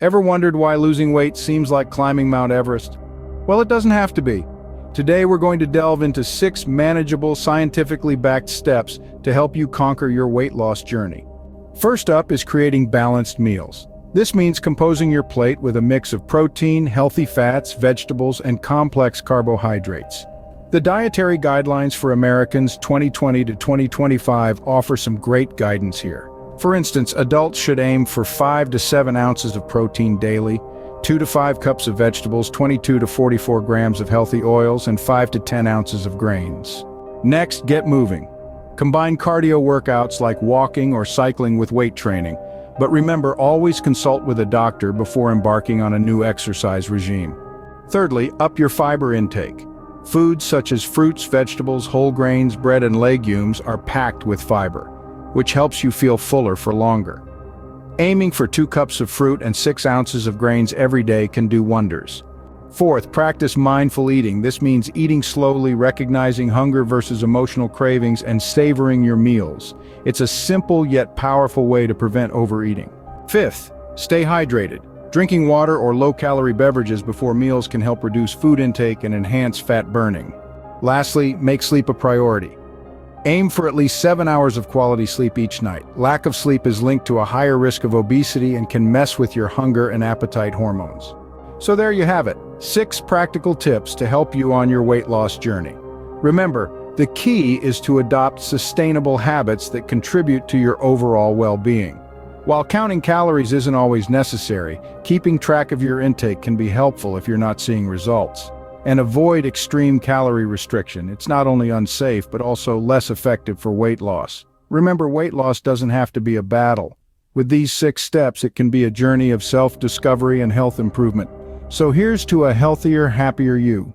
Ever wondered why losing weight seems like climbing Mount Everest? Well, it doesn't have to be. Today we're going to delve into 6 manageable, scientifically backed steps to help you conquer your weight loss journey. First up is creating balanced meals. This means composing your plate with a mix of protein, healthy fats, vegetables, and complex carbohydrates. The Dietary Guidelines for Americans 2020 to 2025 offer some great guidance here. For instance, adults should aim for 5 to 7 ounces of protein daily, 2 to 5 cups of vegetables, 22 to 44 grams of healthy oils, and 5 to 10 ounces of grains. Next, get moving. Combine cardio workouts like walking or cycling with weight training, but remember, always consult with a doctor before embarking on a new exercise regime. Thirdly, up your fiber intake. Foods such as fruits, vegetables, whole grains, bread, and legumes are packed with fiber, which helps you feel fuller for longer. Aiming for 2 cups of fruit and 6 ounces of grains every day can do wonders. Fourth, practice mindful eating. This means eating slowly, recognizing hunger versus emotional cravings, and savoring your meals. It's a simple yet powerful way to prevent overeating. Fifth, stay hydrated. Drinking water or low-calorie beverages before meals can help reduce food intake and enhance fat burning. Lastly, make sleep a priority. Aim for at least 7 hours of quality sleep each night. Lack of sleep is linked to a higher risk of obesity and can mess with your hunger and appetite hormones. So there you have it, 6 practical tips to help you on your weight loss journey. Remember, the key is to adopt sustainable habits that contribute to your overall well-being. While counting calories isn't always necessary, keeping track of your intake can be helpful if you're not seeing results. And avoid extreme calorie restriction. It's not only unsafe, but also less effective for weight loss. Remember, weight loss doesn't have to be a battle. With these 6 steps, it can be a journey of self-discovery and health improvement. So here's to a healthier, happier you.